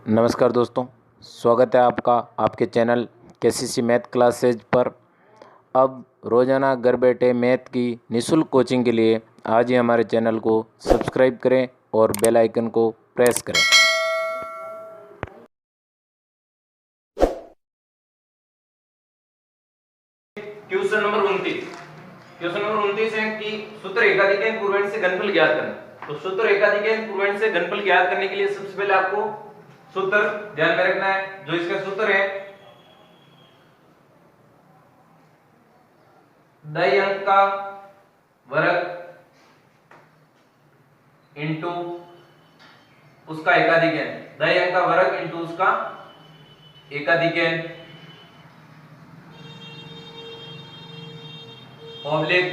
नमस्कार दोस्तों, स्वागत है आपका आपके चैनल केसीसी मैथ क्लासेज पर। अब रोज़ाना घर बैठे मैथ की निःशुल्क कोचिंग के लिए आज ही हमारे चैनल को सब्सक्राइब करें और बेल आइकन को प्रेस करें। क्वेश्चन नंबर 29 है कि सूत्र एकाधिक पूर्वांश से घनफल ज्ञात करना। तो सूत्र एकाधिक पूर्वांश से घनफल ज्ञात करने के लिए सबसे पहले आपको सूत्र ध्यान में रखना है। जो इसका सूत्र है दाई अंक का वर्ग इंटू उसका एकाधिक दाई अंक का वर्ग इंटू उसका एकाधिक ऑब्लिक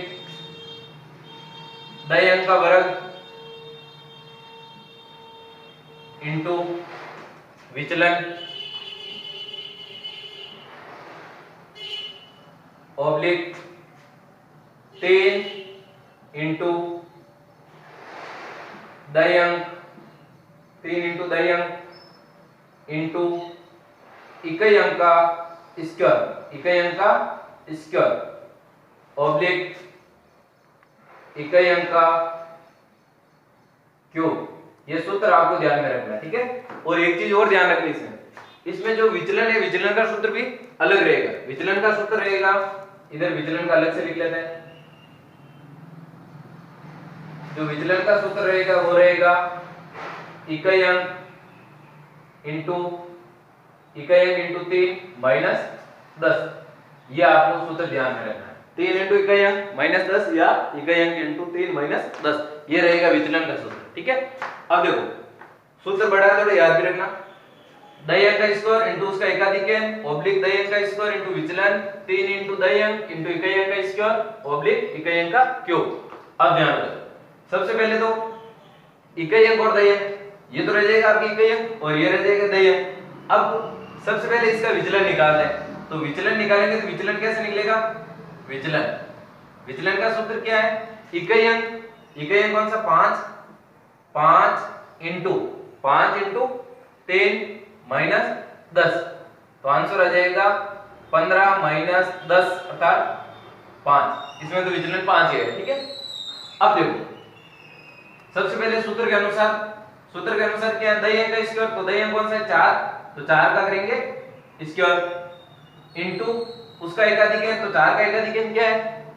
दाई अंक का वर्ग इंटू विचलन ऑब्लिक 3 इंटू दाई अंक 3 इंटू दाई अंक इंटू इकाई अंक का स्क्वायर ऑब्लिक इकाई अंक का क्यूब। ये सूत्र आपको ध्यान में रखना है, ठीक है। और एक चीज और ध्यान रखनी इसमें जो विचलन है, विचलन का सूत्र भी अलग रहेगा। विचलन का सूत्र रहेगा, इधर विचलन का अलग से लिख लेते हैं। जो विचलन का सूत्र रहेगा वो रहेगा इकाई अंक इंटू 3 माइनस 10। ये आपको सूत्र ध्यान में रखना है। 3 इंटू इकाई अंक माइनस 10 या इकाई अंक इंटू 3 माइनस 10, ये रहेगा विचलन का सूत्र, ठीक है। अब देखो सूत्र बड़ा है, थोड़ा याद भी रखना। दाई अंक का स्क्वायर इंटू उसका एकाधिक ऑब्लिक दाई अंक का स्क्वायर इंटू विचलन 3 इंटू दाई अंक इंटू इकाई अंक का स्क्वायर ऑब्लिक इकाई अंक का क्यूब। अब ध्यान रखो, सबसे पहले तो इकाई अंक और दाई अंक, ये तो रह जाएगा आपकी इकाई अंक और ये रह जाएगा दाई अंक। अब सबसे पहले इसका विचलन निकालना है। तो विचलन निकालेंगे तो विचलन कैसे निकलेगा? विचलन का सूत्र क्या है? इकाई अंक कौन सा? 5 इंटू 3 माइनस 10, तो आंसर आ जाएगा 15 माइनस 10 अर्थात 5। इसमें तो विचलन 5 ही है, ठीक है। अब देखो सबसे पहले सूत्र के अनुसार क्या है? दाई अंक का स्क्वायर, तो दाई अंक कौन सा है? 4, तो 4 का करेंगे स्क्वायर इंटू उसका एकाधिक है, तो 4 का एकाधिक क्या है?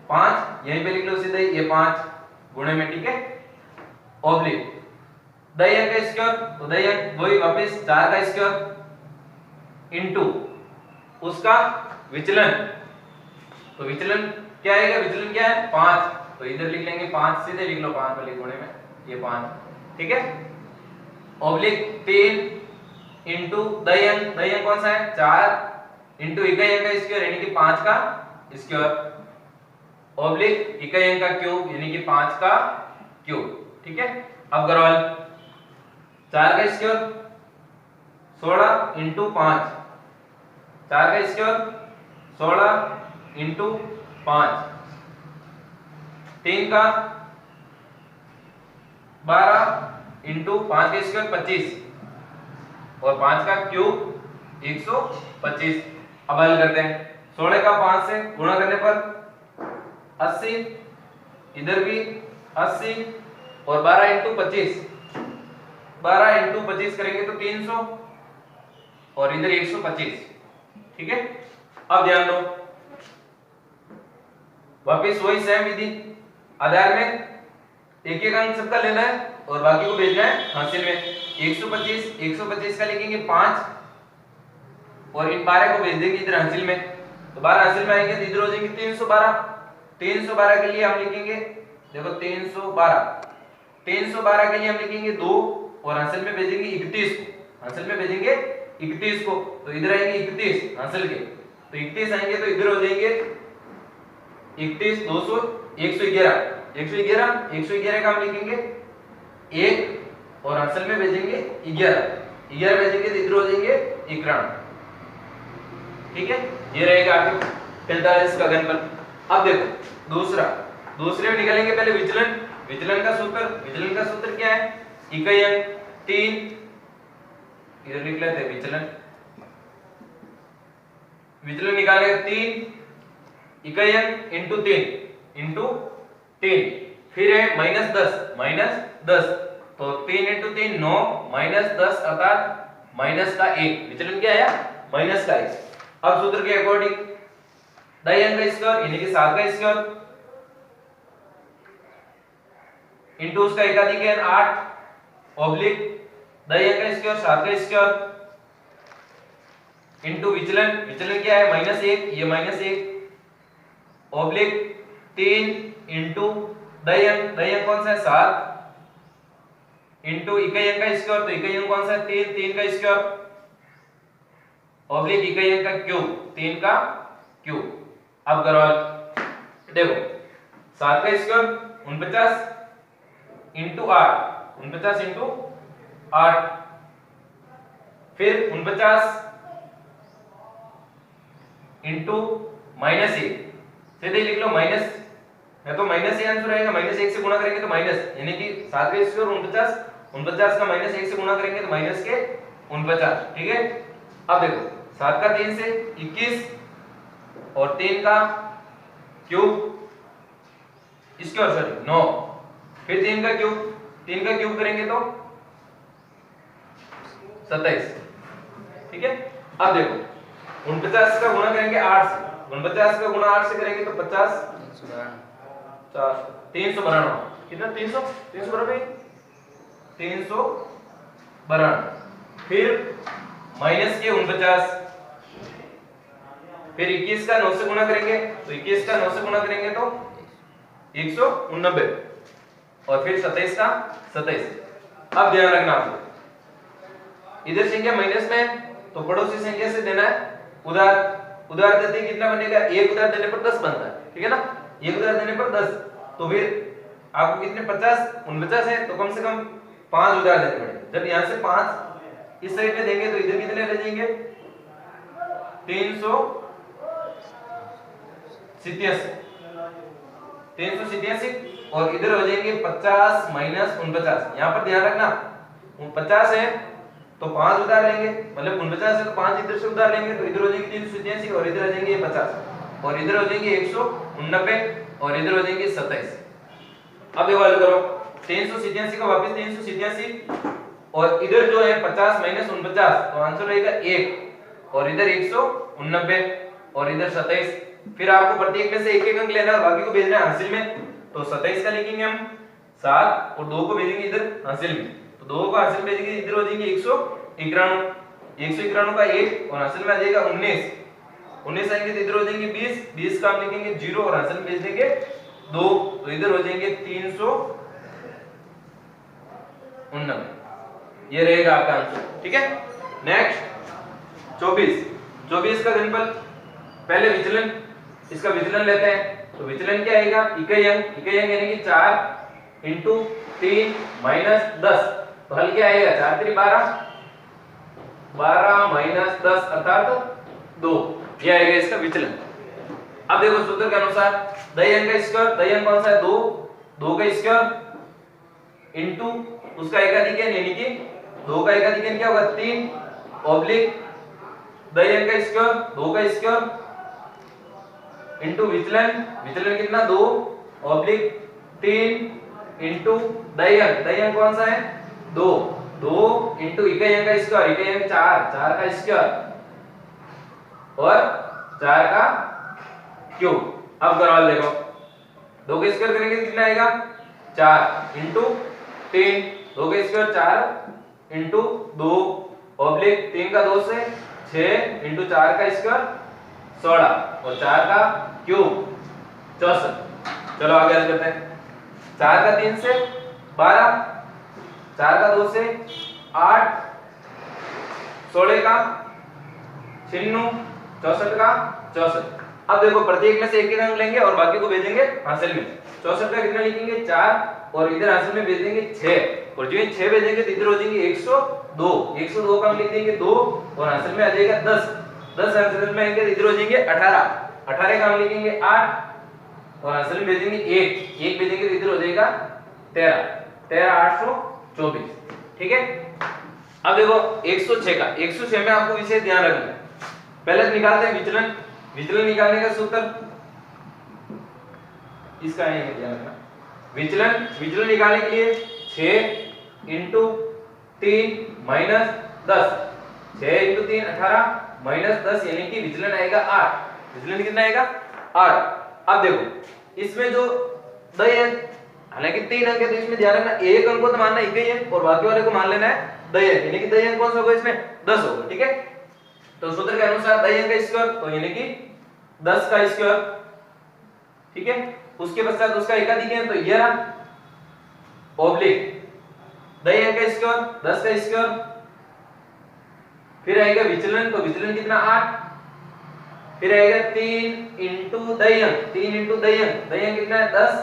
5, यहीं पे लिख लो सीधे, ये 5 गुणे में, ठीक है। ऑब्लिक दाई अंक का स्क्वायर, तो दाई अंक वही वापस 4 का स्क्वायर इंटू उसका विचलन, तो विचलन क्या आएगा? विचलन क्या है? 5, तो इधर लिख लेंगे 5, सीधे लिख लो 5 वाले गुणे में, ये 5, ठीक है। ऑब्लिक 3 इंटू दाई अंक कौन सा है? 4 इंटू इकाई अंक का स्क्वायर यानी कि 5 का स्क्वायर ऑब्लिक इकाई अंक का क्यूब यानी कि 5 का क्यूब, ठीक है। अब करो 4 का स्क्वायर 16 इंटू 5, 4 का स्क्वायर 16 इंटू 5, 3 का 12 इंटू 5 का स्क्वायर 25 और 5 का क्यूब 125। अब हल करते हैं। 16 का 5 से गुणा करने पर 80, इधर भी 80 और 12 इंटू 25 करेंगे तो 300 और इधर 125, ठीक है। अब ध्यान दो, वापिस वही सेम विधि, आधार में एक एक अंक सबका लेना है और बाकी को भेजना है हासिल में। 125 का लिखेंगे 5 और इन 12 को भेज देंगे इधर हासिल में, तो 12 हासिल में आएंगे तो इधर हो जाएंगे 312 के लिए हम लिखेंगे, देखो 312 के लिए हम लिखेंगे 2 और हासिल में भेजेंगे 31 को, तो इधर आएंगे 31 हासिल के, तो 31 आएंगे तो इधर हो जाएंगे 31 200 111 का हम लिखेंगे 1 और हासिल में भेजेंगे 11 भेजेंगे तो इधर हो जाएंगे 91, ठीक है। ये रहेगा आपके 45 का घनफल। अब देखो दूसरे में निकालेंगे पहले विचलन का सूत्र क्या है? इकाई अंक 3 इधर लिख लेते हैं विचलन। विचलन निकालेंगे 3 इकाई अंक इंटू 3 फिर है -10 तो 3 इंटू 3 9 -10 अर्थात माइनस का 1। विचलन क्या आया? माइनस का 1। अब सूत्र के अकॉर्डिंग दाई अंक का स्क्वायर यानी कि 7 का स्क्वायर इंटू उसका एकाधिक है 8 ऑब्लिक दाई अंक का स्क्वायर 7 का स्क्वायर इंटू विचलन क्या है? -1 ये -1 ऑब्लिक 3 इंटू दाई अंक कौन सा है? 7 इंटू इकाई अंक का स्क्वायर तो इकाई अंक कौन सा है? 3 का स्क्वायर ऑब्लिक इकाई अंक का क्यूब 3 का क्यूब। अब करो देखो 7 का स्क्वायर 49 इंटू 8 49 इंटू 8 फिर 49 इंटू -1 सीधे लिख लो माइनस है तो माइनस ही आंसर आएगा। -1 से गुणा करेंगे तो माइनस यानी कि 7 का स्क्वायर 49 का -1 से गुणा करेंगे तो माइनस के 49। ठीक है। अब देखो 7 का 3 से 21 और 3 का क्यूब स्क्वायर सॉरी 9 फिर 3 का क्यूब करेंगे तो 27। ठीक है। अब देखो 49 का गुणा करेंगे 8 से 49 का गुणा 8 से करेंगे तो 50 392 कितना 300 बराबर 392 फिर माइनस के 49 फिर 21 का 9 से गुणा करेंगे तो 21 का 9 से गुणा करेंगे तो 189 और फिर 27 का 27। अब ध्यान रखना आपको इधर संख्या माइनस में है तो पड़ोसी संख्या से देना है उधार देते कितना बनेगा? 1 उधार देने पर 10 बनता है। ठीक है ना। 1 उधार देने पर 10 तो फिर आपको कितने 49 है तो कम से कम 5 उधार देने पड़ेंगे। जब यहां से 5 इस साइड में देंगे तो इधर कितने रह जाएंगे? 387 और इधर हो जाएंगे 50 माइनस 49। यहां पर ध्यान रखना 50 है तो 5 उधार लेंगे मतलब 49 है तो 5 इधर से उधार लेंगे तो इधर हो जाएंगे 387 और इधर आ जाएंगे 50 और इधर हो जाएंगे 189 और इधर हो जाएंगे 27। अब ये वाला करो 387 का वापस 387 और इधर जो है 50 माइनस 49 तो आंसर रहेगा 1 और इधर 189 और इधर 27। फिर आपको प्रत्येक में से एक अंक लेना और बाकी को भेजना है हासिल में। तो 27 का लिखेंगे हम 7 और 2 को भेजेंगे इधर हासिल में तो 2 को हासिल में भेजेंगे इधर हो जाएंगे 191 का 1 और हासिल में आ जाएगा 19 आएंगे तो इधर हो जाएंगे 20 का हम लिखेंगे 0 और हासिल में भेज देंगे 2 तो इधर हो जाएंगे 389। ये रहेगा आपका आंसर। ठीक है। नेक्स्ट 24 का सिंपल पहले विचलन इसका विचलन लेते हैं तो विचलन क्या आएगा? इकाई अंक यानी कि 4 इंटू 3 माइनस 10 तो हल क्या आएगा? 4 3 12 माइनस 10 अर्थात 2। ये आएगा इसका विचलन। अब देखो सूत्र के अनुसार दाई अंक का स्क्वायर दाई अंक कौन सा है? 2 का स्क्वायर इंटू उसका एकाधिक यानी कि 2 का एकाधिक क्या होगा? 3 ऑब्लिक दाई अंक का स्क्वायर 2 का स्क्वायर इंटू विचलन कितना? 2 ऑब्लिक 3 इंटू दाई अंक कौन सा है? 2 इंटू इकाई अंक का स्क्वायर इकाई अंक 4 का स्क्वायर और 4 का क्यूब। अब करवाल देखो 2 का स्क्वायर करेंगे कितना आएगा? 4 इंटू 3 2 का स्क्वायर 4 इंटू 2 ऑब्लिक 3 का 2 से 6 इंटू 4 का स्क्वायर 16 और 4 का क्यूब 64। चलो आगे हल करते हैं। 4 का 3 से 12 4 का 2 से 8 16 का 96 64 का 64। अब देखो प्रत्येक में से एक अंक लेंगे और बाकी को भेजेंगे हासिल में। 64 का कितना लिखेंगे? 4 और इधर हासिल में भेज देंगे 6 और जो 6 भेजेंगे तो इधर हो जाएंगे 102 का हम लिख देंगे 2 और हासिल में आ जाएगा 10 हासिल में आएंगे तो इधर हो जाएंगे 18 का हम लिखेंगे 8 और हासिल में भेजेंगे 1 भेजेंगे तो इधर हो जाएगा 13 824। ठीक है। अब देखो 106 का 106 में आपको विशेष ध्यान रखना है। पहले तो निकालते हैं विचलन। विचलन निकालने का सूत्र इसका है, ध्यान रखना। विचलन विचलन निकालने के लिए 6 इंटू 3 माइनस 10, 6 इंटू 3 18 माइनस 10 यानी कि विचलन आएगा 8। विचलन कितना आएगा 8। अब देखो इसमें जो दय है, हालांकि 3 अंक है तो इसमें ध्यान रखना एक अंक को तो मानना इकाई अंक और बाकी वाले को मान लेना है दय अंक, यानी कि दय अंक कौन सा होगा इसमें 10 होगा। ठीक है, तो सूत्र के अनुसार दय अंक का स्क्वायर तो यानी कि 10 का स्क्वायर। ठीक है, उसके पश्चात उसका एकाधिक है तो 11 ओब्लिक दय अंक का स्क्वायर 10 का स्क्वायर। फिर आएगा विचलन, तो विचलन कितना 8। फिर आएगा 3 इंटू दय अंक, 3 इंटू दय अंक, दय अंक कितना है 10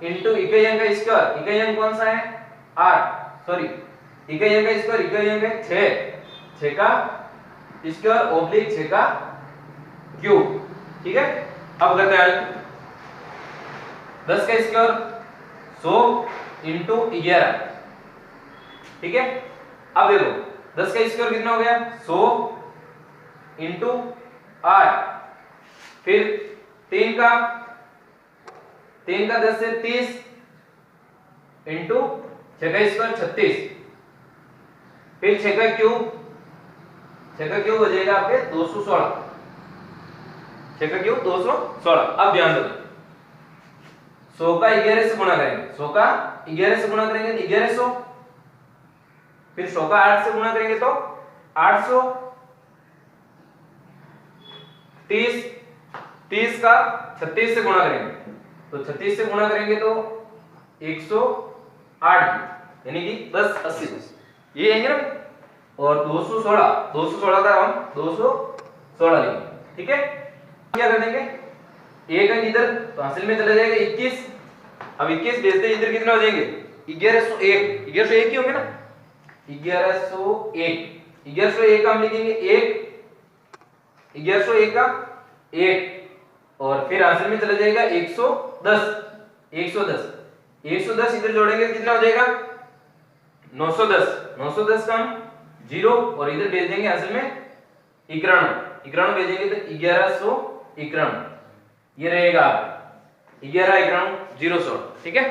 इंटू इकाई अंक का स्क्वायर। इकाई अंक कौन सा है 8, सॉरी इकाई अंक का स्क्वायर, इकाई अंक है 6, 6 का स्क्वायर ओब्लिक 6 का क्यूब। ठीक है, अब करते हैं 10 का स्क्वायर 100 इंटू 11। ठीक है, अब देखो 10 का स्क्वायर कितना हो गया 100 इंटू 8। फिर 3 का 10 से 30 इंटू 6 का स्क्वायर 36। फिर 6 का क्यूब हो जाएगा आपके 216, 6 का क्यूब 216। अब ध्यान दो 100 का 11 से गुणा करेंगे, 100 का 11 से गुणा करेंगे तो 1100। फिर 100 का 8 से गुणा करेंगे तो 800। 30 का 36 से गुणा करेंगे तो 36 से गुणा करेंगे तो 108, यानी कि 1080 ये आएंगे ना। और 216 का हम 216 लेंगे। ठीक है, क्या कर देंगे एक अंक इधर तो हासिल में चला जाएगा 21। अब 21 भेजते इधर कितना हो जाएंगे 1101, 1101 ही होंगे ना 1101। 1101 का हम लिखेंगे 1, 1101 का 1 और फिर आंसर में चला जाएगा 110, 110 इधर जोड़ेंगे कितना हो जाएगा 910, 910 का हम 0 और इधर भेज देंगे असल में 91 भेजेंगे तो 1191 ये रहेगा 11 91 016। ठीक है।